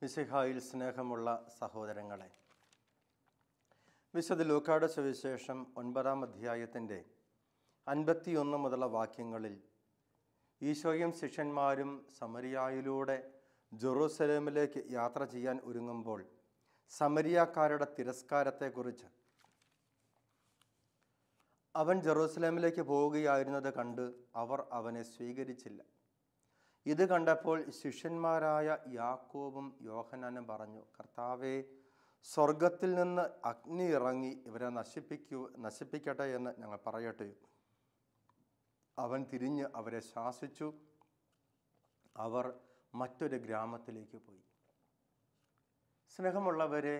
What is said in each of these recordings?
മിശിഹായിൽ സ്നേഹമുള്ള സഹോദരങ്ങളെ, വിശുദ്ധ ലൂക്കായുടെ സുവിശേഷം 9-ാം അധ്യായത്തിൻ്റെ 51 മുതലുള്ള വാക്യങ്ങളിൽ ഈശോയും ശിഷ്യന്മാരും സമരിയായിലൂടെ ജെറൂസലേമിലേക്ക് യാത്ര ചെയ്യാൻ ഒരുങ്ങുമ്പോൾ സമരിയാക്കാരുടെ തിരസ്കാരത്തെക്കുറിച്ച്, അവൻ ജെറൂസലേമിലേക്ക് പോവുകയായിരുന്നത് കണ്ട് അവർ അവനെ സ്വീകരിച്ചില്ല. ഇത് കണ്ടപ്പോൾ ശിഷ്യന്മാരായ യാക്കോബും യോഹന്നാനും പറഞ്ഞു, കർത്താവേ, സ്വർഗത്തിൽ നിന്ന് അഗ്നി ഇറങ്ങി ഇവരെ നശിപ്പിക്കട്ടെ എന്ന് ഞങ്ങൾ പറയട്ടെ. അവൻ തിരിഞ്ഞ് അവരെ ശാസിച്ചു. അവർ മറ്റൊരു ഗ്രാമത്തിലേക്ക് പോയി. സ്നേഹമുള്ളവരെ,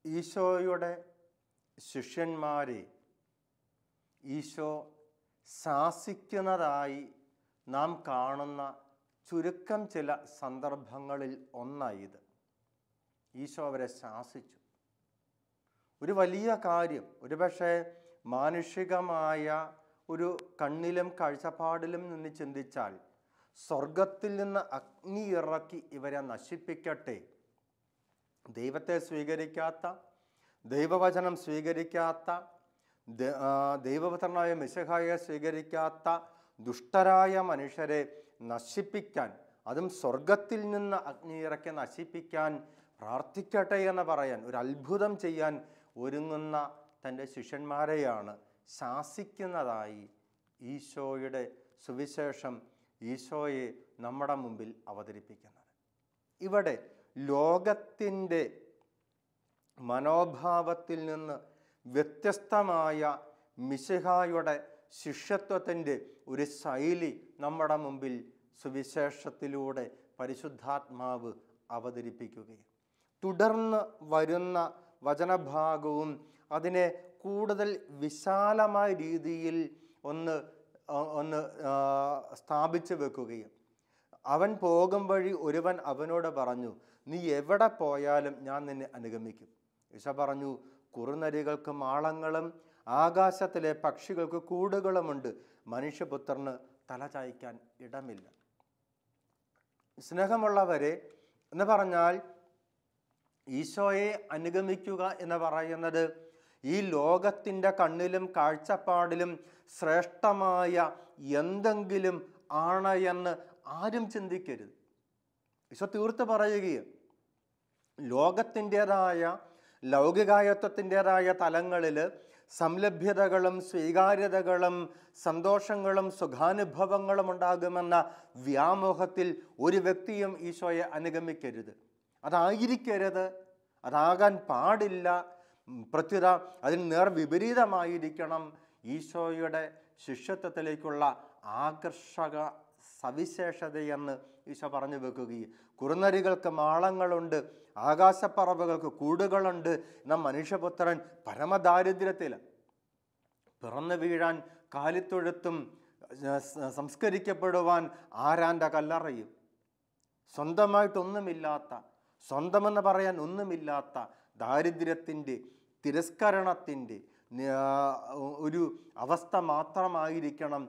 ഈശോയുടെ ശിഷ്യന്മാരെ ഈശോ ശാസിക്കുന്നതായി നാം കാണുന്ന ചുരുക്കം ചില സന്ദർഭങ്ങളിൽ ഒന്നായത്. ഈശോ അവരെ ശാസിച്ചു. ഒരു വലിയ കാര്യം, ഒരുപക്ഷെ മാനുഷികമായ ഒരു കണ്ണിലും കാഴ്ചപ്പാടിലും നിന്ന് ചിന്തിച്ചാൽ, സ്വർഗത്തിൽ നിന്ന് അഗ്നി ഇറക്കി ഇവരെ നശിപ്പിക്കട്ടെ, ദൈവത്തെ സ്വീകരിക്കാത്ത, ദൈവവചനം സ്വീകരിക്കാത്ത, ദൈവപുത്രനായ മിശിഹായെ സ്വീകരിക്കാത്ത ദുഷ്ടരായ മനുഷ്യരെ നശിപ്പിക്കാൻ, അതും സ്വർഗത്തിൽ നിന്ന് അഗ്നി ഇറക്കി നശിപ്പിക്കാൻ പ്രാർത്ഥിക്കട്ടെ എന്ന് പറയാൻ, ഒരു അത്ഭുതം ചെയ്യാൻ ഒരുങ്ങുന്ന തൻ്റെ ശിഷ്യന്മാരെയാണ് ശാസിക്കുന്നതായി ഈശോയുടെ സുവിശേഷം ഈശോയെ നമ്മുടെ മുമ്പിൽ അവതരിപ്പിക്കുന്നത്. ഇവിടെ ലോകത്തിൻ്റെ മനോഭാവത്തിൽ നിന്ന് വ്യത്യസ്തമായ മിശിഹായുടെ ശിഷ്യത്വത്തിൻ്റെ ഒരു ശൈലി നമ്മുടെ മുമ്പിൽ സുവിശേഷത്തിലൂടെ പരിശുദ്ധാത്മാവ് അവതരിപ്പിക്കുകയും, തുടർന്ന് വരുന്ന വചനഭാഗവും അതിനെ കൂടുതൽ വിശാലമായ രീതിയിൽ ഒന്ന് സ്ഥാപിച്ചു വെക്കുകയും, അവൻ പോകും വഴി ഒരുവൻ അവനോട് പറഞ്ഞു, നീ എവിടെ പോയാലും ഞാൻ നിന്നെ അനുഗമിക്കും. ഈശോ പറഞ്ഞു, കുറുനരികൾക്ക് മാളങ്ങളും ആകാശത്തിലെ പക്ഷികൾക്ക് കൂടുകളുമുണ്ട്, മനുഷ്യപുത്രന് തല ചായ്ക്കാൻ ഇടമില്ല. സ്നേഹമുള്ളവരെ, എന്ന് പറഞ്ഞാൽ ഈശോയെ അനുഗമിക്കുക എന്ന് പറയുന്നത് ഈ ലോകത്തിൻ്റെ കണ്ണിലും കാഴ്ചപ്പാടിലും ശ്രേഷ്ഠമായ എന്തെങ്കിലും ആണ് എന്ന് ആരും ചിന്തിക്കരുത്. ഈശോ തീർത്ത് പറയുകയും, ലോകത്തിൻ്റെതായ ലൗകികായത്വത്തിൻ്റെതായ തലങ്ങളിൽ സംലഭ്യതകളും സ്വീകാര്യതകളും സന്തോഷങ്ങളും സുഖാനുഭവങ്ങളും ഉണ്ടാകുമെന്ന വ്യാമോഹത്തിൽ ഒരു വ്യക്തിയും ഈശോയെ അനുഗമിക്കരുത്. അതായിരിക്കരുത്, അതാകാൻ പാടില്ല. പ്രത്യുത അതിന് നേർവിപരീതമായിരിക്കണം ഈശോയുടെ ശിഷ്യത്വത്തിലേക്കുള്ള ആകർഷക സവിശേഷതയെന്ന് ഈശോ പറഞ്ഞു വെക്കുകയും, കുറുനരികൾക്ക് മാളങ്ങളുണ്ട്, ആകാശപ്പറവകൾക്ക് കൂടുകളുണ്ട്, എന്നാൽ മനുഷ്യപുത്രൻ പരമദാരിദ്ര്യത്തിൽ പിറന്നു വീഴാൻ കാലിത്തൊഴുത്തും സംസ്കരിക്കപ്പെടുവാൻ ആരാൻ്റെ കല്ലറയും, സ്വന്തമായിട്ടൊന്നുമില്ലാത്ത, സ്വന്തമെന്ന് പറയാൻ ഒന്നുമില്ലാത്ത ദാരിദ്ര്യത്തിൻ്റെ, തിരസ്കരണത്തിൻ്റെ ഒരു അവസ്ഥ മാത്രമായിരിക്കണം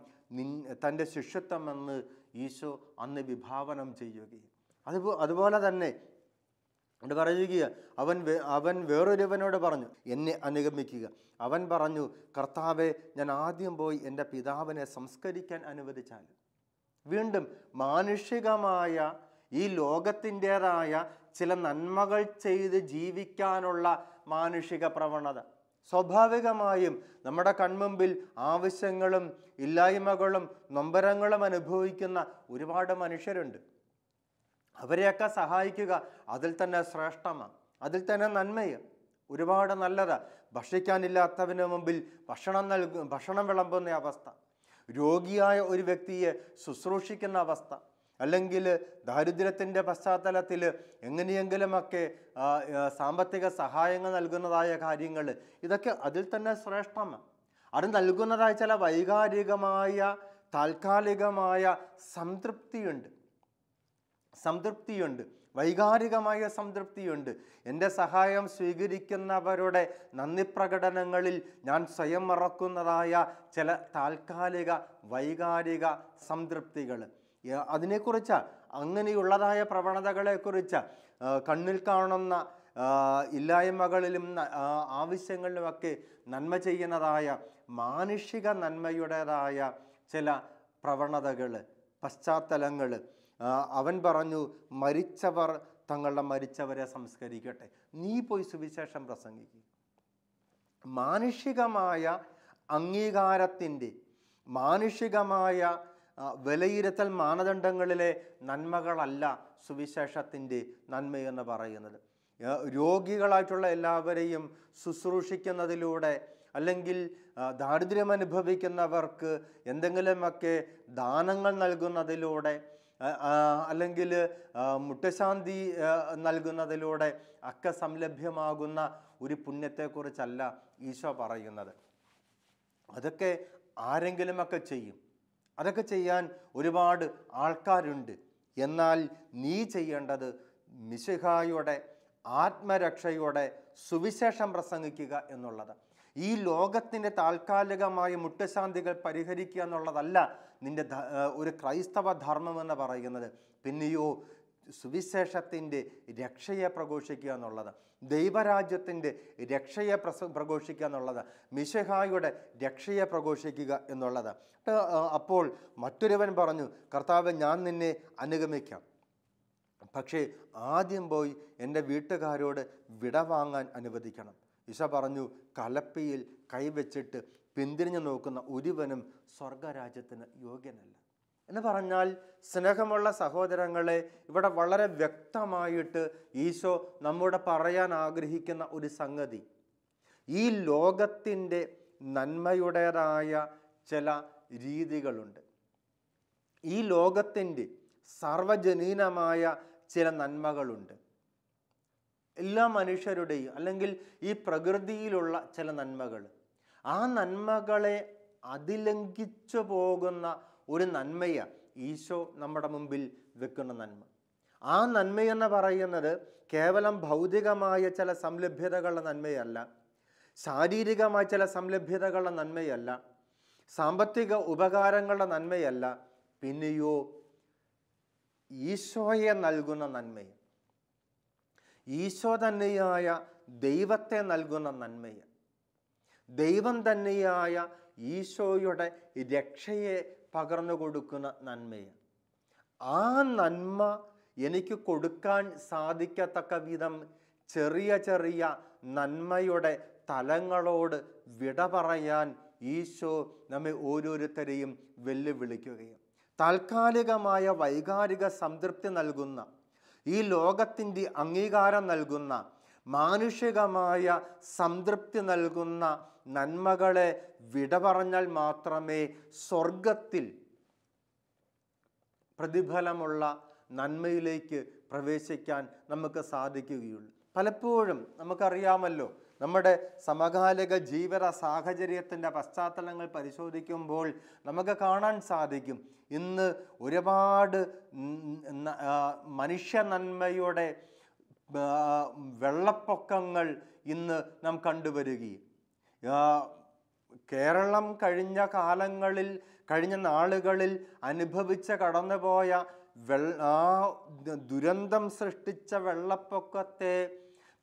തൻ്റെ ശിഷ്യത്വമെന്ന് ഈശോ അന്ന് വിഭാവനം ചെയ്യുകയും, അതുപോലെ തന്നെ പറയുക, അവൻ വേറൊരുവനോട് പറഞ്ഞു, എന്നെ അനുഗമിക്കുക. അവൻ പറഞ്ഞു, കർത്താവെ, ഞാൻ ആദ്യം പോയി എൻ്റെ പിതാവിനെ സംസ്കരിക്കാൻ അനുവദിച്ചാൽ. വീണ്ടും മാനുഷികമായ ഈ ലോകത്തിൻ്റെതായ ചില നന്മകൾ ചെയ്ത് ജീവിക്കാനുള്ള മാനുഷിക പ്രവണത, സ്വാഭാവികമായും നമ്മുടെ കൺമുമ്പിൽ ആവശ്യങ്ങളും ഇല്ലായ്മകളും നൊമ്പരങ്ങളും അനുഭവിക്കുന്ന ഒരുപാട് മനുഷ്യരുണ്ട്. അവരെയൊക്കെ സഹായിക്കുക അതിൽ തന്നെ ശ്രേഷ്ഠമാണ്, അതിൽ തന്നെ നന്മയും ഒരുപാട് നല്ലതാണ്. ഭക്ഷിക്കാനില്ലാത്തവന് മുമ്പിൽ ഭക്ഷണം വിളമ്പുന്ന അവസ്ഥ, രോഗിയായ ഒരു വ്യക്തിയെ ശുശ്രൂഷിക്കുന്ന അവസ്ഥ, അല്ലെങ്കിൽ ദാരിദ്ര്യത്തിൻ്റെ പശ്ചാത്തലത്തിൽ എങ്ങനെയെങ്കിലുമൊക്കെ സാമ്പത്തിക സഹായങ്ങൾ നൽകുന്നതായ കാര്യങ്ങൾ, ഇതൊക്കെ അതിൽ തന്നെ ശ്രേഷ്ഠമാണ്. അത് നൽകുന്നതായ ചില വൈകാരികമായ താൽക്കാലികമായ സംതൃപ്തിയുണ്ട്, വൈകാരികമായ സംതൃപ്തിയുണ്ട്. എൻ്റെ സഹായം സ്വീകരിക്കുന്നവരുടെ നന്ദി പ്രകടനങ്ങളിൽ ഞാൻ സ്വയം മറക്കുന്നതായ ചില താൽക്കാലിക വൈകാരിക സംതൃപ്തികൾ, അതിനെക്കുറിച്ചാണ്, അങ്ങനെയുള്ളതായ പ്രവണതകളെക്കുറിച്ച്, കണ്ണിൽ കാണുന്ന ഇല്ലായ്മകളിലും ആവശ്യങ്ങളിലുമൊക്കെ നന്മ ചെയ്യുന്നതായ മാനുഷിക നന്മയുടേതായ ചില പ്രവണതകൾ, പശ്ചാത്തലങ്ങൾ. അവൻ പറഞ്ഞു, മരിച്ചവർ തങ്ങളുടെ മരിച്ചവരെ സംസ്കരിക്കട്ടെ, നീ പോയി സുവിശേഷം പ്രസംഗിക്കുക. മാനുഷികമായ അംഗീകാരത്തിൻ്റെ, മാനുഷികമായ വിലയിരുത്തൽ മാനദണ്ഡങ്ങളിലെ നന്മകളല്ല സുവിശേഷത്തിൻ്റെ നന്മയെന്ന് പറയുന്നത്. രോഗികളായിട്ടുള്ള എല്ലാവരെയും ശുശ്രൂഷിക്കുന്നതിലൂടെ, അല്ലെങ്കിൽ ദാരിദ്ര്യം അനുഭവിക്കുന്നവർക്ക് എന്തെങ്കിലുമൊക്കെ ദാനങ്ങൾ നൽകുന്നതിലൂടെ, അല്ലെങ്കിൽ മുട്ടശാന്തി നൽകുന്നതിലൂടെ ഒക്കെ സംലഭ്യമാകുന്ന ഒരു പുണ്യത്തെക്കുറിച്ചല്ല ഈശോ പറയുന്നത്. അതൊക്കെ ആരെങ്കിലുമൊക്കെ ചെയ്യും, അതൊക്കെ ചെയ്യാൻ ഒരുപാട് ആൾക്കാരുണ്ട്. എന്നാൽ നീ ചെയ്യേണ്ടത് മിശിഹായുടെ ആത്മരക്ഷയുടെ സുവിശേഷം പ്രസംഗിക്കുക എന്നുള്ളത്. ഈ ലോകത്തിൻ്റെ താൽക്കാലികമായ മുട്ടശാന്തികൾ പരിഹരിക്കുക എന്നുള്ളതല്ല നിൻ്റെ ഒരു ക്രൈസ്തവ ധർമ്മമെന്ന് പറയുന്നത്. പിന്നെയോ സുവിശേഷത്തിൻ്റെ രക്ഷയെ പ്രഘോഷിക്കുക എന്നുള്ളത്, ദൈവരാജ്യത്തിൻ്റെ രക്ഷയെ പ്രഘോഷിക്കുക എന്നുള്ളത്, മിശിഹായുടെ രക്ഷയെ പ്രഘോഷിക്കുക എന്നുള്ളത്. അപ്പോൾ മറ്റൊരുവൻ പറഞ്ഞു, കർത്താവേ, ഞാൻ നിന്നെ അനുഗമിക്കാം, പക്ഷേ ആദ്യം പോയി എൻ്റെ വീട്ടുകാരോട് വിട വാങ്ങാൻ അനുവദിക്കണം. ഈശോ പറഞ്ഞു, കലപ്പയിൽ കൈവച്ചിട്ട് പിന്തിരിഞ്ഞു നോക്കുന്ന ഒരുവനും സ്വർഗരാജ്യത്തിന് യോഗ്യനല്ല എന്ന് പറഞ്ഞാൽ, സ്നേഹമുള്ള സഹോദരങ്ങളെ, ഇവിടെ വളരെ വ്യക്തമായിട്ട് ഈശോ നമ്മോട് പറയാൻ ആഗ്രഹിക്കുന്ന ഒരു സംഗതി, ഈ ലോകത്തിൻ്റെ നന്മയുടേതായ ചില രീതികളുണ്ട്. ഈ ലോകത്തിൻ്റെ സാർവജനീനമായ ചില നന്മകളുണ്ട്. എല്ലാ മനുഷ്യരുടെയും, അല്ലെങ്കിൽ ഈ പ്രകൃതിയിലുള്ള ചില നന്മകൾ, ആ നന്മകളെ അതിലംഘിച്ചു പോകുന്ന ഒരു നന്മയാണ് ഈശോ നമ്മുടെ മുമ്പിൽ വെക്കുന്ന നന്മ. ആ നന്മയെന്ന് പറയുന്നത് കേവലം ഭൗതികമായ ചില സംലഭ്യതകളുടെ നന്മയല്ല, ശാരീരികമായ ചില സംലഭ്യതകളുടെ നന്മയല്ല, സാമ്പത്തിക ഉപകാരങ്ങളുടെ നന്മയല്ല, പിന്നെയോ ഈശോയെ നൽകുന്ന നന്മയാണ്, ഈശോ തന്നെയായ ദൈവത്തെ നൽകുന്ന നന്മയാണ്, ദൈവം തന്നെയായ ഈശോയുടെ രക്ഷയെ പകർന്നു കൊടുക്കുന്ന നന്മയാണ്. ആ നന്മ എനിക്ക് കൊടുക്കാൻ സാധിക്കത്തക്ക വിധം ചെറിയ ചെറിയ നന്മയുടെ തലങ്ങളോട് വിട പറയാൻ ഈശോ നമ്മെ ഓരോരുത്തരെയും വെല്ലുവിളിക്കുകയും, താൽക്കാലികമായ വൈകാരിക സംതൃപ്തി നൽകുന്ന, ഈ ലോകത്തിൻ്റെ അംഗീകാരം നൽകുന്ന, മാനുഷികമായ സംതൃപ്തി നൽകുന്ന നന്മകളെ വിട പറഞ്ഞാൽ മാത്രമേ സ്വർഗത്തിൽ പ്രതിഫലമുള്ള നന്മയിലേക്ക് പ്രവേശിക്കാൻ നമുക്ക് സാധിക്കുകയുള്ളൂ. പലപ്പോഴും നമുക്കറിയാമല്ലോ, നമ്മുടെ സമകാലിക ജീവിത സാഹചര്യത്തിൻ്റെ പശ്ചാത്തലങ്ങൾ പരിശോധിക്കുമ്പോൾ നമുക്ക് കാണാൻ സാധിക്കും, ഇന്ന് ഒരുപാട് മനുഷ്യ നന്മയുടെ വെള്ളപ്പൊക്കങ്ങൾ ഇന്ന് നാം കണ്ടുവരികയും, കേരളം കഴിഞ്ഞ നാളുകളിൽ അനുഭവിച്ച് കടന്നുപോയ ദുരന്തം സൃഷ്ടിച്ച വെള്ളപ്പൊക്കത്തെ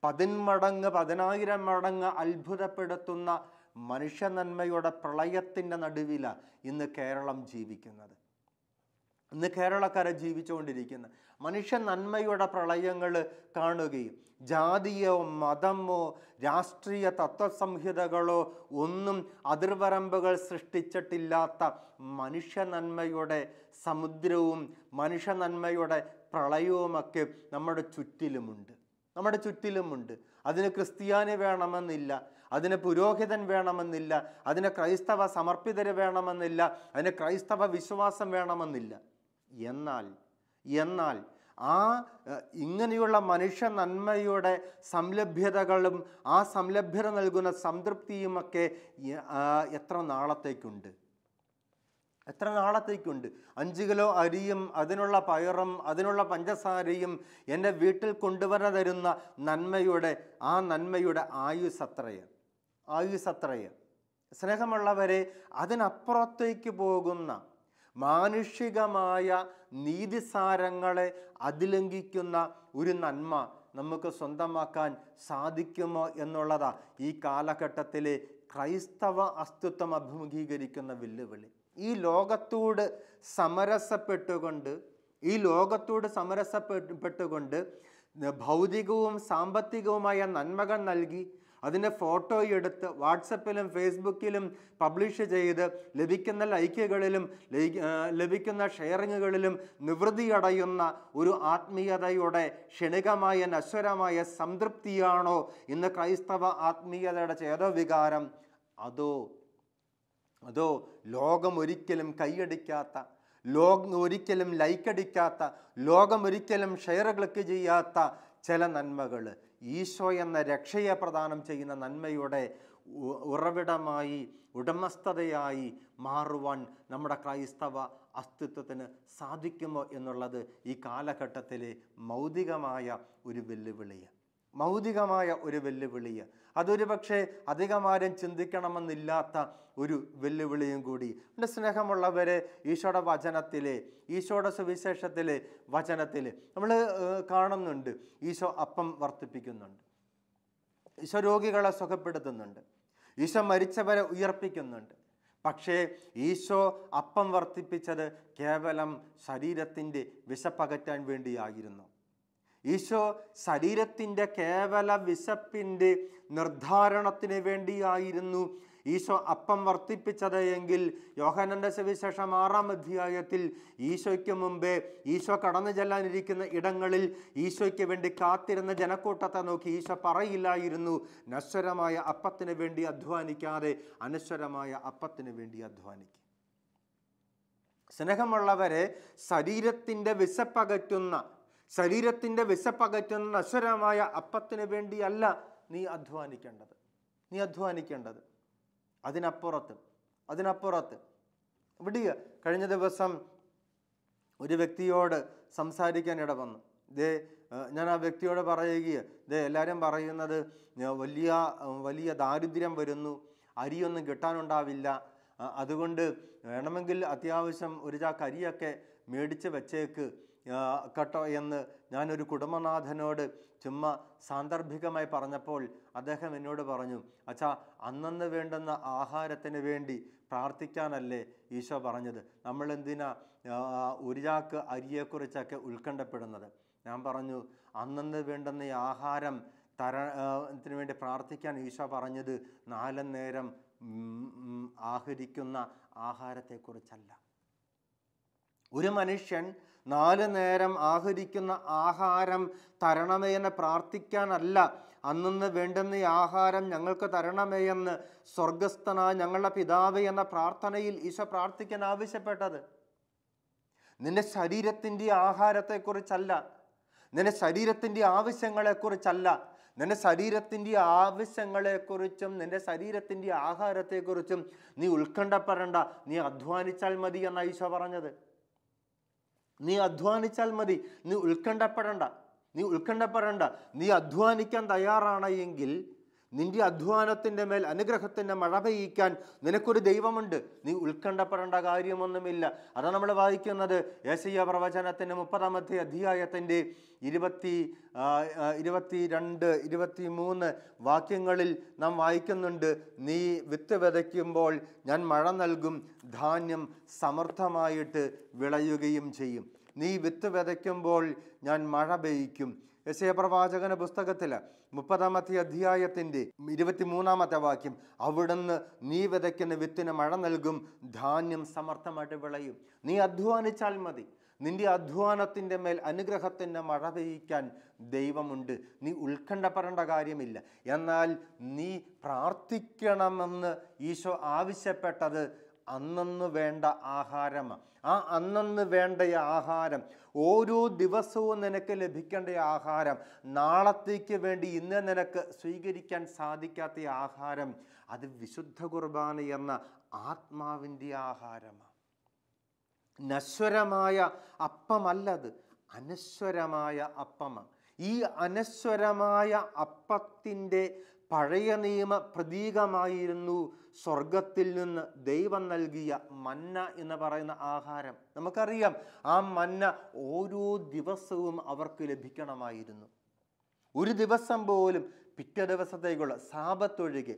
10 മടങ്ങ് 10,000 മടങ്ങ് അത്ഭുതപ്പെടുത്തുന്ന മനുഷ്യ നന്മയുടെ പ്രളയത്തിൻ്റെ നടുവിലാണ് ഇന്ന് കേരളം ജീവിക്കുന്നത്. ഇന്ന് കേരളക്കര ജീവിച്ചുകൊണ്ടിരിക്കുന്ന മനുഷ്യ നന്മയുടെ പ്രളയങ്ങൾ കാണുകയും, ജാതിയോ മതമോ രാഷ്ട്രീയ തത്വസംഹിതകളോ ഒന്നും അതിർവരമ്പുകൾ സൃഷ്ടിച്ചിട്ടില്ലാത്ത മനുഷ്യ നന്മയുടെ സമുദ്രവും മനുഷ്യ നന്മയുടെ പ്രളയവുമൊക്കെ നമ്മുടെ ചുറ്റിലുമുണ്ട്. അതിന് ക്രിസ്ത്യാനി വേണമെന്നില്ല, അതിന് പുരോഹിതൻ വേണമെന്നില്ല, അതിന് ക്രൈസ്തവ സമർപ്പിതർ വേണമെന്നില്ല, അതിന് ക്രൈസ്തവ വിശ്വാസം വേണമെന്നില്ല. എന്നാൽ ഇങ്ങനെയുള്ള മനുഷ്യ നന്മയുടെ സംലഭ്യതകളും ആ സംലഭ്യത നൽകുന്ന സംതൃപ്തിയുമൊക്കെ എത്ര നാളത്തേക്കുണ്ട്? 5 കിലോ അരിയും അതിനുള്ള പയറും അതിനുള്ള പഞ്ചസാരയും എൻ്റെ വീട്ടിൽ കൊണ്ടുവര തരുന്ന നന്മയുടെ ആയുസത്രയാണ്. സ്നേഹമുള്ളവരെ, അതിനപ്പുറത്തേക്ക് പോകുന്ന മാനുഷികമായ നീതിസാരങ്ങളെ അതിലംഘിക്കുന്ന ഒരു നന്മ നമുക്ക് സ്വന്തമാക്കാൻ സാധിക്കുമോ എന്നുള്ളതാ ഈ കാലഘട്ടത്തിലെ ക്രൈസ്തവ അസ്തിത്വം അഭിമുഖീകരിക്കുന്ന വെല്ലുവിളി. ഈ ലോകത്തോട് സമരസപ്പെട്ടുകൊണ്ട് ഭൗതികവും സാമ്പത്തികവുമായ നന്മകൾ നൽകി അതിൻ്റെ ഫോട്ടോ എടുത്ത് വാട്സപ്പിലും ഫേസ്ബുക്കിലും പബ്ലിഷ് ചെയ്ത് ലഭിക്കുന്ന ലൈക്കുകളിലും ലഭിക്കുന്ന ഷെയറിങ്ങുകളിലും നിവൃത്തിയടയുന്ന ഒരു ആത്മീയതയുടെ ക്ഷണികമായ നശ്വരമായ സംതൃപ്തിയാണോ ഇന്ന് ക്രൈസ്തവ ആത്മീയതയുടെ ചേതോവികാരം? അതോ ലോകം ഒരിക്കലും കൈയടിക്കാത്ത, ലോകം ഒരിക്കലും ലൈക്കടിക്കാത്ത, ലോകം ഒരിക്കലും ഷെയർ ക്ലിക്ക് ചെയ്യാത്ത ചില നന്മകൾ, ഈശോ എന്ന രക്ഷയെ പ്രദാനം ചെയ്യുന്ന നന്മയുടെ ഉറവിടമായി, ഉടമസ്ഥതയായി മാറുവാൻ നമ്മുടെ ക്രൈസ്തവ അസ്തിത്വത്തിന് സാധിക്കുമോ എന്നുള്ളത് ഈ കാലഘട്ടത്തിലെ മൗതികമായ ഒരു വെല്ലുവിളിയാണ്. അതൊരു പക്ഷേ അധികമാരും ചിന്തിക്കണമെന്നില്ലാത്ത ഒരു വെല്ലുവിളിയും കൂടി. എൻ്റെ സ്നേഹമുള്ളവരെ, ഈശോയുടെ വചനത്തിലെ, ഈശോയുടെ സുവിശേഷത്തിലെ വചനത്തിൽ നമ്മൾ കാണുന്നുണ്ട്, ഈശോ അപ്പം വർദ്ധിപ്പിക്കുന്നുണ്ട്, ഈശോ രോഗികളെ സുഖപ്പെടുത്തുന്നുണ്ട്, ഈശോ മരിച്ചവരെ ഉയർപ്പിക്കുന്നുണ്ട്. പക്ഷേ ഈശോ അപ്പം വർദ്ധിപ്പിച്ചത് കേവലം ശരീരത്തിൻ്റെ വിശപ്പകറ്റാൻ വേണ്ടിയായിരുന്നു. ഈശോ ശരീരത്തിൻ്റെ കേവല വിശപ്പിൻ്റെ നിർദ്ധാരണത്തിന് വേണ്ടിയായിരുന്നു ഈശോ അപ്പം വർദ്ധിപ്പിച്ചത് എങ്കിൽ യോഹന്നാന്റെ സുവിശേഷം 6-ാം അധ്യായത്തിൽ ഈശോയ്ക്ക് മുമ്പേ ഈശോ കടന്നു ചെല്ലാനിരിക്കുന്ന ഇടങ്ങളിൽ ഈശോയ്ക്ക് വേണ്ടി കാത്തിരുന്ന ജനക്കൂട്ടത്തെ നോക്കി ഈശോ പറയില്ലായിരുന്നു, നശ്വരമായ അപ്പത്തിന് വേണ്ടി അധ്വാനിക്കാതെ അനശ്വരമായ അപ്പത്തിന് വേണ്ടി അധ്വാനിക്കും. സ്നേഹമുള്ളവരെ, ശരീരത്തിൻ്റെ വിശപ്പകറ്റുന്ന നശ്വരമായ അപ്പത്തിന് വേണ്ടിയല്ല നീ അധ്വാനിക്കേണ്ടത്. അതിനപ്പുറത്ത് വിടുക. കഴിഞ്ഞ ദിവസം ഒരു വ്യക്തിയോട് സംസാരിക്കാൻ ഇട വന്നു. ഞാൻ ആ വ്യക്തിയോട് പറയുകയാണ്, എല്ലാവരും പറയുന്നത് വലിയ ദാരിദ്ര്യം വരുന്നു, അരിയൊന്നും കിട്ടാനുണ്ടാവില്ല, അതുകൊണ്ട് വേണമെങ്കിൽ അത്യാവശ്യം ഒരു ചാക്ക് അരിയൊക്കെ മേടിച്ച് വെച്ചേക്ക് കേട്ടോ എന്ന് ഞാനൊരു കുടുംബനാഥനോട് ചുമ്മാ സാന്ദർഭികമായി പറഞ്ഞപ്പോൾ അദ്ദേഹം എന്നോട് പറഞ്ഞു, അച്ഛാ, അന്നന്ന് വേണ്ടുന്ന ആഹാരത്തിന് വേണ്ടി പ്രാർത്ഥിക്കാനല്ലേ ഈശോ പറഞ്ഞത്, നമ്മളെന്തിനാ ഒരു ചാക്ക് അരിയെക്കുറിച്ചൊക്കെ ഉത്കണ്ഠപ്പെടുന്നത്? ഞാൻ പറഞ്ഞു, അന്നന്ന് വേണ്ടുന്ന ഈ ആഹാരം ത്തിന് വേണ്ടി പ്രാർത്ഥിക്കാൻ ഈശോ പറഞ്ഞത് 4 നേരം ആഹരിക്കുന്ന ആഹാരത്തെക്കുറിച്ചല്ല. ഒരു മനുഷ്യൻ 4 നേരം ആഹരിക്കുന്ന ആഹാരം തരണമേ എന്ന് പ്രാർത്ഥിക്കാനല്ല, അന്നന്ന് വേണ്ടുന്ന ആഹാരം ഞങ്ങൾക്ക് തരണമേ എന്ന് സ്വർഗസ്ഥനായ ഞങ്ങളുടെ പിതാവേ എന്ന പ്രാർത്ഥനയിൽ ഈശോ പ്രാർത്ഥിക്കാൻ ആവശ്യപ്പെട്ടത്. നിന്റെ ശരീരത്തിൻ്റെ ആഹാരത്തെക്കുറിച്ചല്ല, നിന്റെ ശരീരത്തിൻ്റെ ആവശ്യങ്ങളെക്കുറിച്ചല്ല, നിന്റെ ശരീരത്തിൻ്റെ ആവശ്യങ്ങളെക്കുറിച്ചും നിന്റെ ശരീരത്തിൻ്റെ ആഹാരത്തെക്കുറിച്ചും നീ ഉത്കണ്ഠപ്പെടേണ്ട, നീ അധ്വാനിച്ചാൽ മതി എന്നാണ് ഈശോ പറഞ്ഞത്. നീ അധ്വാനിച്ചാൽ മതി, നീ ഉത്കണ്ഠപ്പെടേണ്ട. നീ അധ്വാനിക്കാൻ തയ്യാറാണ് എങ്കിൽ നിന്റെ അധ്വാനത്തിൻ്റെ മേൽ അനുഗ്രഹത്തിൻ്റെ മഴ പെയ്യിക്കാൻ നിനക്കൊരു ദൈവമുണ്ട്. നീ ഉത്കണ്ഠപ്പെടേണ്ട കാര്യമൊന്നുമില്ല. അതാണ് നമ്മൾ വായിക്കുന്നത് യെശയ്യാ പ്രവചനത്തിൻ്റെ 30-ാം അധ്യായത്തിൻ്റെ 22, 23 വാക്യങ്ങളിൽ നാം വായിക്കുന്നുണ്ട്, നീ വിത്ത് വിതയ്ക്കുമ്പോൾ ഞാൻ മഴ നൽകും, ധാന്യം സമൃദ്ധമായിട്ട് വിളയുകയും ചെയ്യും. നീ വിത്ത് വിതയ്ക്കുമ്പോൾ ഞാൻ മഴ പെയ്യിക്കും. യെശയ്യാ പ്രവാചകന പുസ്തകത്തിൽ 30-ാം അധ്യായത്തിൻ്റെ 23-ാമത്തെ വാക്യം, അവിടുന്ന് നീ വിതയ്ക്കുന്ന വിത്തിന് മഴ നൽകും, ധാന്യം സമർത്ഥമായിട്ട് വിളയും. നീ അധ്വാനിച്ചാൽ മതി, നിന്റെ അധ്വാനത്തിൻ്റെ മേൽ അനുഗ്രഹത്തിൻ്റെ മഴ പെയ്യിക്കാൻ ദൈവമുണ്ട്. നീ ഉത്കണ്ഠപ്പെടേണ്ട കാര്യമില്ല. എന്നാൽ നീ പ്രാർത്ഥിക്കണമെന്ന് ഈശോ ആവശ്യപ്പെട്ടത് അന്നന്ന് വേണ്ട ആഹാരമാണ്. ആ അന്നന്ന് വേണ്ട ആഹാരം, ഓരോ ദിവസവും നിനക്ക് ലഭിക്കേണ്ട ആഹാരം, നാളത്തേക്ക് വേണ്ടി ഇന്ന് നിനക്ക് സ്വീകരിക്കാൻ സാധിക്കാത്ത ആഹാരം, അത് വിശുദ്ധ കുർബാന എന്ന ആത്മാവിൻ്റെ ആഹാരമാണ്. നശ്വരമായ അപ്പമല്ലത്, അനശ്വരമായ അപ്പമാണ്. ഈ അനശ്വരമായ അപ്പത്തിൻ്റെ പഴയ നിയമ പ്രതീകമായിരുന്നു സ്വർഗത്തിൽ നിന്ന് ദൈവം നൽകിയ മന്ന എന്ന് പറയുന്ന ആഹാരം. നമുക്കറിയാം, ആ മന്ന ഓരോ ദിവസവും അവർക്ക് ലഭിക്കണമായിരുന്നു. ഒരു ദിവസം പോലും പിറ്റേ ദിവസത്തേക്കുള്ള സാബത്തൊഴികെ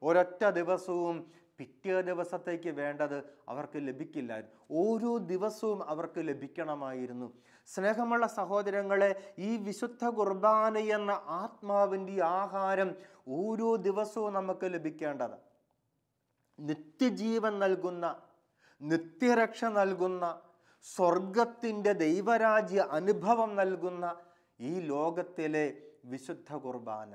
ഒരൊറ്റ ദിവസവും പിറ്റേ ദിവസത്തേക്ക് വേണ്ടത് അവർക്ക് ലഭിക്കില്ലായിരുന്നു. ഓരോ ദിവസവും അവർക്ക് ലഭിക്കണമായിരുന്നു. സ്നേഹമുള്ള സഹോദരങ്ങളെ, ഈ വിശുദ്ധ കുർബാന എന്ന ആത്മാവിൻ്റെ ആഹാരം ഓരോ ദിവസവും നമുക്ക് ലഭിക്കേണ്ടത്. നിത്യജീവൻ നൽകുന്ന, നിത്യരക്ഷ നൽകുന്ന, സ്വർഗത്തിൻ്റെ ദൈവരാജ്യ അനുഭവം നൽകുന്ന ഈ ലോകത്തിലെ വിശുദ്ധ കുർബാന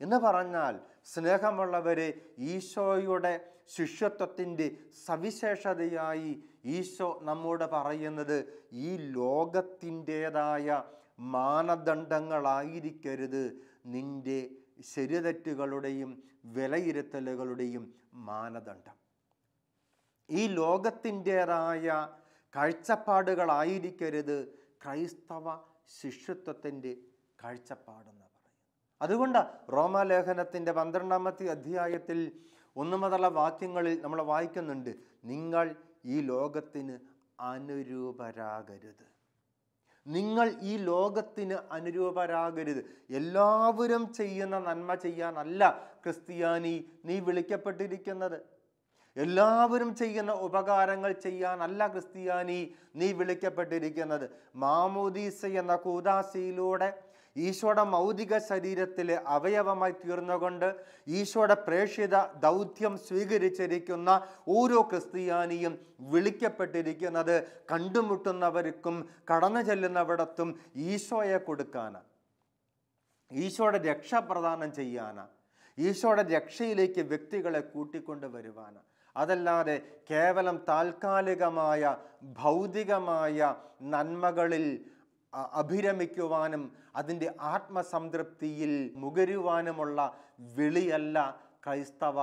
എന്ന് പറഞ്ഞാൽ, സ്നേഹമുള്ളവരെ, ഈശോയുടെ ശിഷ്യത്വത്തിൻ്റെ സവിശേഷതയായി ഈശോ നമ്മോട് പറയുന്നത്, ഈ ലോകത്തിൻ്റെതായ മാനദണ്ഡങ്ങളായിരിക്കരുത് നിന്റെ ശരിതെറ്റുകളുടെയും വിലയിരുത്തലുകളുടെയും മാനദണ്ഡം. ഈ ലോകത്തിൻ്റെതായ കാഴ്ചപ്പാടുകളായിരിക്കരുത് ക്രൈസ്തവ ശിഷ്യത്വത്തിൻ്റെ കാഴ്ചപ്പാടെന്ന് പറയും. അതുകൊണ്ട് റോമാലേഖനത്തിൻ്റെ 12-ാമത്തെ അധ്യായത്തിൽ 1 മുതലുള്ള വാക്യങ്ങളിൽ നമ്മൾ വായിക്കുന്നുണ്ട്, നിങ്ങൾ ഈ ലോകത്തിന് അനുരൂപരാകരുത്. നിങ്ങൾ ഈ ലോകത്തിന് അനുരൂപരാകരുത്. എല്ലാവരും ചെയ്യുന്ന നന്മ ചെയ്യാനല്ല ക്രിസ്ത്യാനി നീ വിളിക്കപ്പെട്ടിരിക്കുന്നത്. എല്ലാവരും ചെയ്യുന്ന ഉപകാരങ്ങൾ ചെയ്യാനല്ല ക്രിസ്ത്യാനി നീ വിളിക്കപ്പെട്ടിരിക്കുന്നത്. മാമോദീസ എന്ന കൂദാശയിലൂടെ ഈശോയുടെ മൗതിക ശരീരത്തിലെ അവയവമായി തീർന്നുകൊണ്ട് ഈശോയുടെ പ്രേക്ഷിത ദൗത്യം സ്വീകരിച്ചിരിക്കുന്ന ഓരോ ക്രിസ്ത്യാനിയും വിളിക്കപ്പെട്ടിരിക്കുന്നത് കണ്ടുമുട്ടുന്നവർക്കും കടന്നു ചെല്ലുന്നവിടത്തും ഈശോയെ കൊടുക്കാനാണ്, ഈശോയുടെ രക്ഷ പ്രദാനം ചെയ്യാനാണ്, ഈശോയുടെ രക്ഷയിലേക്ക് വ്യക്തികളെ കൂട്ടിക്കൊണ്ട് വരുവാനാണ്. അതല്ലാതെ കേവലം താൽക്കാലികമായ ഭൗതികമായ നന്മകളിൽ അഭിരമിക്കുവാനും അതിൻ്റെ ആത്മസംതൃപ്തിയിൽ മുകരുവാനുമുള്ള വിളിയല്ല ക്രൈസ്തവ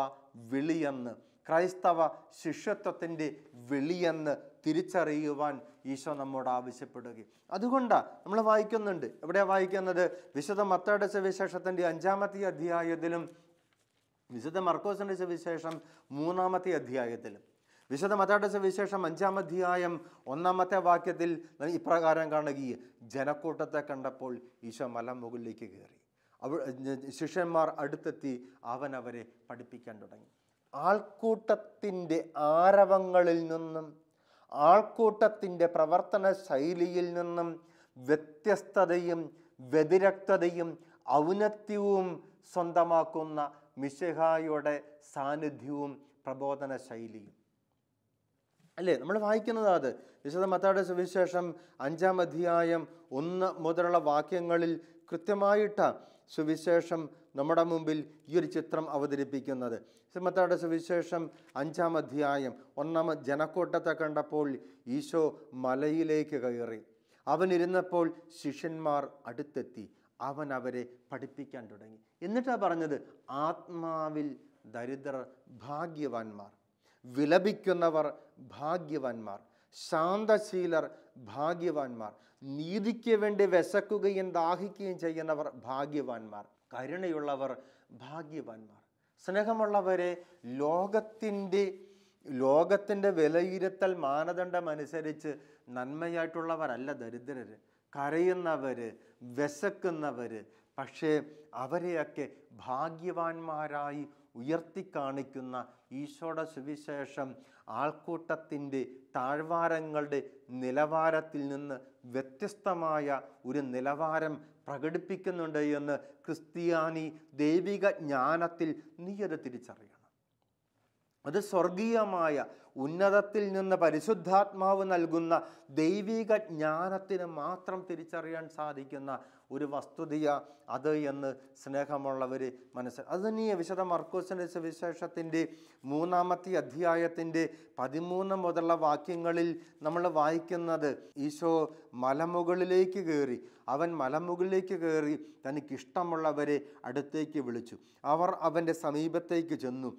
വിളിയെന്ന്, ക്രൈസ്തവ ശിഷ്യത്വത്തിൻ്റെ വിളിയെന്ന് തിരിച്ചറിയുവാൻ ഈശോ നമ്മോട് ആവശ്യപ്പെടുകയും. അതുകൊണ്ടാണ് നമ്മൾ വായിക്കുന്നുണ്ട്. എവിടെയാണ് വായിക്കുന്നത്? വിശുദ്ധ മത്തായിയുടെ സുവിശേഷത്തിൻ്റെ 5-ാമത്തെ അധ്യായത്തിലും വിശുദ്ധ മർക്കോസിൻ്റെ സുവിശേഷം 3-ാമത്തെ അധ്യായത്തിലും. വിശുദ്ധ മത്തായിയുടെ സുവിശേഷം 5-ാം അധ്യായം 1-ാമത്തെ വാക്യത്തിൽ ഇപ്രകാരം കാണുകയും, ജനക്കൂട്ടത്തെ കണ്ടപ്പോൾ ഈശോ മലമുകളിലേക്ക് കയറി, ശിഷ്യന്മാർ അടുത്തെത്തി അവൻ അവരെ പഠിപ്പിക്കാൻ തുടങ്ങി. ആൾക്കൂട്ടത്തിൻ്റെ ആരവങ്ങളിൽ നിന്നും ആൾക്കൂട്ടത്തിൻ്റെ പ്രവർത്തന ശൈലിയിൽ നിന്നും വ്യത്യസ്തതയും വ്യതിരക്തതയും ഔന്നത്യവും സ്വന്തമാക്കുന്ന മിശിഹായുടെ സാന്നിധ്യവും പ്രബോധന ശൈലിയും അല്ലേ നമ്മൾ വായിക്കുന്നത്. അത് വിശുദ്ധ മത്തായിയുടെ സുവിശേഷം 5-ാം അധ്യായം 1 മുതലുള്ള വാക്യങ്ങളിൽ കൃത്യമായിട്ട് സുവിശേഷം നമ്മുടെ മുമ്പിൽ ഈ ഒരു ചിത്രം അവതരിപ്പിക്കുന്നത്. മത്തായിയുടെ സുവിശേഷം 5-ാം അധ്യായം 1 ജനക്കൂട്ടത്തെ കണ്ടപ്പോൾ ഈശോ മലയിലേക്ക് കയറി, അവനിരുന്നപ്പോൾ ശിഷ്യന്മാർ അടുത്തെത്തി, അവൻ അവരെ പഠിപ്പിക്കാൻ തുടങ്ങി. എന്നിട്ടാണ് പറഞ്ഞത്, ആത്മാവിൽ ദരിദ്രർ ഭാഗ്യവാന്മാർ, വിലപിക്കുന്നവർ ഭാഗ്യവാന്മാർ, ശാന്തശീലർ ഭാഗ്യവാന്മാർ, നീതിക്ക് വേണ്ടി വിശക്കുകയും ദാഹിക്കുകയും ചെയ്യുന്നവർ ഭാഗ്യവാന്മാർ, കരുണയുള്ളവർ ഭാഗ്യവാന്മാർ. സ്നേഹമുള്ളവരെ, ലോകത്തിൻ്റെ വിലയിരുത്തൽ മാനദണ്ഡം അനുസരിച്ച് നന്മയായിട്ടുള്ളവരല്ല ദരിദ്രർ, കരയുന്നവർ, വിശക്കുന്നവർ. പക്ഷേ അവരെയൊക്കെ ഭാഗ്യവാന്മാരായി ഉയർത്തിക്കാണിക്കുന്ന ഈശോയുടെ സുവിശേഷം ആൾക്കൂട്ടത്തിൻ്റെ താഴ്വാരങ്ങളുടെ നിലവാരത്തിൽ നിന്ന് വ്യത്യസ്തമായ ഒരു നിലവാരം പ്രകടിപ്പിക്കുന്നുണ്ട് എന്ന് ക്രിസ്ത്യാനി ദൈവിക ജ്ഞാനത്തിൽ നീ അത് തിരിച്ചറിയണം. അത് സ്വർഗീയമായ ഉന്നതത്തിൽ നിന്ന് പരിശുദ്ധാത്മാവ് നൽകുന്ന ദൈവിക ജ്ഞാനത്തിന് മാത്രം തിരിച്ചറിയാൻ സാധിക്കുന്ന ഒരു വസ്തുതയ അത് എന്ന് സ്നേഹമുള്ളവർ മനസ്സിലാക്കുക. അത് തന്നെയാണ് വിശുദ്ധ മർക്കോസിൻ്റെ സുവിശേഷത്തിൻ്റെ 3-ാമത്തെ അധ്യായത്തിൻ്റെ 13 മുതലുള്ള വാക്യങ്ങളിൽ നമ്മൾ വായിക്കുന്നത്, ഈശോ മലമുകളിലേക്ക് കയറി, അവൻ മലമുകളിലേക്ക് കയറി തനിക്കിഷ്ടമുള്ളവരെ അടുത്തേക്ക് വിളിച്ചു. അവർ അവൻ്റെ സമീപത്തേക്ക് ചെന്നു.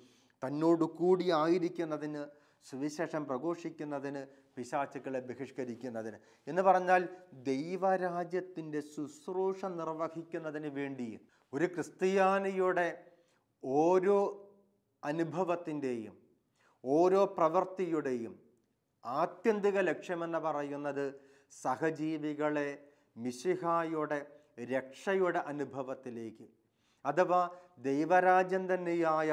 തന്നോട് കൂടി ആയിരിക്കുന്നതിന്, സുവിശേഷം പ്രഘോഷിക്കുന്നതിന്, പിശാചുക്കളെ ബഹിഷ്കരിക്കുന്നതിന്. എന്ന് പറഞ്ഞാൽ ദൈവരാജ്യത്തിൻ്റെ ശുശ്രൂഷ നിർവഹിക്കുന്നതിന് വേണ്ടി ഒരു ക്രിസ്ത്യാനിയുടെ ഓരോ അനുഭവത്തിൻ്റെയും ഓരോ പ്രവൃത്തിയുടെയും ആത്യന്തിക ലക്ഷ്യമെന്ന് പറയുന്നത് സഹജീവികളെ മിശിഹായുടെ രക്ഷയുടെ അനുഭവത്തിലേക്ക്, അഥവാ ദൈവരാജ്യം തന്നെയായ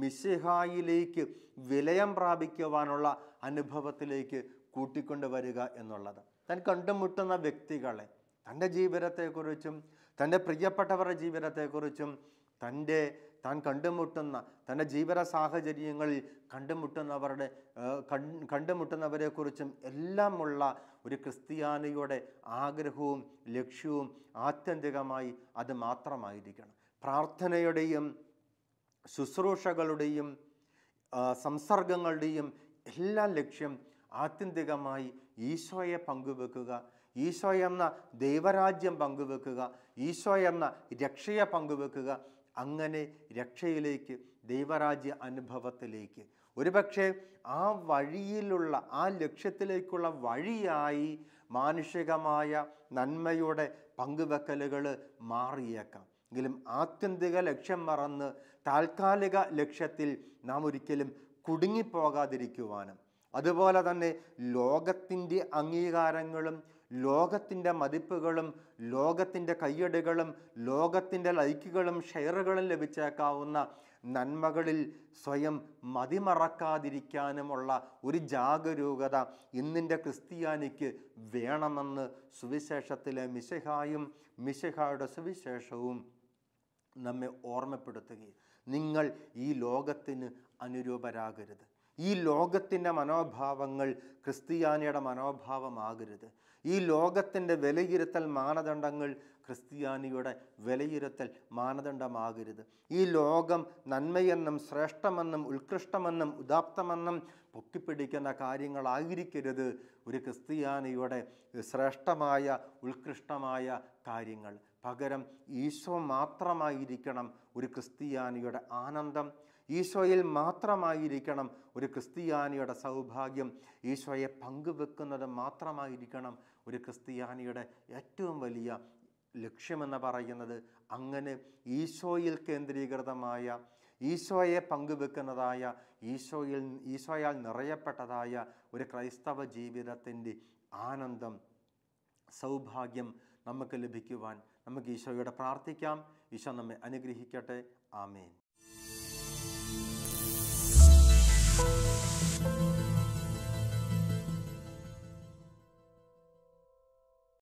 മിശിഹായിലേക്ക് വിലയം പ്രാപിക്കുവാനുള്ള അനുഭവത്തിലേക്ക് കൂട്ടിക്കൊണ്ടുവരിക എന്നുള്ളത്. താൻ കണ്ടുമുട്ടുന്ന വ്യക്തികളെ, തൻ്റെ ജീവിതത്തെക്കുറിച്ചും തൻ്റെ പ്രിയപ്പെട്ടവരുടെ ജീവിതത്തെക്കുറിച്ചും താൻ കണ്ടുമുട്ടുന്ന തൻ്റെ ജീവിത സാഹചര്യങ്ങളിൽ കണ്ടുമുട്ടുന്നവരെക്കുറിച്ചും എല്ലാമുള്ള ഒരു ക്രിസ്ത്യാനിയുടെ ആഗ്രഹവും ലക്ഷ്യവും ആത്യന്തികമായി അത് മാത്രമായിരിക്കണം. പ്രാർത്ഥനയുടെയും ശുശ്രൂഷകളുടെയും സംസർഗങ്ങളുടെയും എല്ലാ ലക്ഷ്യം ആത്യന്തികമായി ഈശോയെ പങ്കുവെക്കുക, ഈശോ എന്ന ദൈവരാജ്യം പങ്കുവെക്കുക, ഈശോ എന്ന രക്ഷയെ പങ്കുവെക്കുക. അങ്ങനെ രക്ഷയിലേക്ക്, ദൈവരാജ്യ അനുഭവത്തിലേക്ക്, ഒരുപക്ഷെ ആ വഴിയിലുള്ള ആ ലക്ഷ്യത്തിലേക്കുള്ള വഴിയായി മാനുഷികമായ നന്മയുടെ പങ്കുവെക്കലുകൾ മാറിയേക്കാം. എങ്കിലും ആത്യന്തിക ലക്ഷ്യം മറന്ന് താൽക്കാലിക ലക്ഷ്യത്തിൽ നാം ഒരിക്കലും കുടുങ്ങിപ്പോകാതിരിക്കുവാനും, അതുപോലെ തന്നെ ലോകത്തിൻ്റെ അംഗീകാരങ്ങളും ലോകത്തിൻ്റെ മതിപ്പുകളും ലോകത്തിൻ്റെ കയ്യടികളും ലോകത്തിൻ്റെ ലൈക്കുകളും ഷെയറുകളും ലഭിച്ചേക്കാവുന്ന നന്മകളിൽ സ്വയം മതിമറക്കാതിരിക്കാനുമുള്ള ഒരു ജാഗരൂകത ഇന്നിൻ്റെ ക്രിസ്ത്യാനിക്ക് വേണമെന്ന് സുവിശേഷത്തിലെ മിശിഹായും മിശിഹായുടെ സുവിശേഷവും നമ്മെ ഓർമ്മപ്പെടുത്തുകയും, നിങ്ങൾ ഈ ലോകത്തിന് അനുരൂപരാകരുത്, ഈ ലോകത്തിൻ്റെ മനോഭാവങ്ങൾ ക്രിസ്ത്യാനിയുടെ മനോഭാവമാകരുത്, ഈ ലോകത്തിൻ്റെ വിലയിരുത്തൽ മാനദണ്ഡങ്ങൾ ക്രിസ്ത്യാനിയുടെ വിലയിരുത്തൽ മാനദണ്ഡമാകരുത്, ഈ ലോകം നന്മയെന്നും ശ്രേഷ്ഠമെന്നും ഉത്കൃഷ്ടമെന്നും ഉദാത്തമെന്നും പൊക്കിപ്പിടിക്കുന്ന കാര്യങ്ങളായിരിക്കരുത് ഒരു ക്രിസ്ത്യാനിയുടെ ശ്രേഷ്ഠമായ ഉത്കൃഷ്ടമായ കാര്യങ്ങൾ. പകരം ഈശോ മാത്രമായിരിക്കണം ഒരു ക്രിസ്ത്യാനിയുടെ ആനന്ദം, ഈശോയിൽ മാത്രമായിരിക്കണം ഒരു ക്രിസ്ത്യാനിയുടെ സൗഭാഗ്യം, ഈശോയെ പങ്കുവെക്കുന്നത് മാത്രമായിരിക്കണം ഒരു ക്രിസ്ത്യാനിയുടെ ഏറ്റവും വലിയ ലക്ഷ്യമെന്ന് പറയുന്നത്. അങ്ങനെ ഈശോയിൽ കേന്ദ്രീകൃതമായ, ഈശോയെ പങ്കുവെക്കുന്നതായ, ഈശോയാൽ നിറയപ്പെട്ടതായ ഒരു ക്രൈസ്തവ ജീവിതത്തിൻ്റെ ആനന്ദം, സൗഭാഗ്യം നമുക്ക് ലഭിക്കുവാൻ നമുക്ക് ഈശോയോട് പ്രാർത്ഥിക്കാം. ഈശോ നമ്മെ അനുഗ്രഹിക്കട്ടെ. ആമേൻ.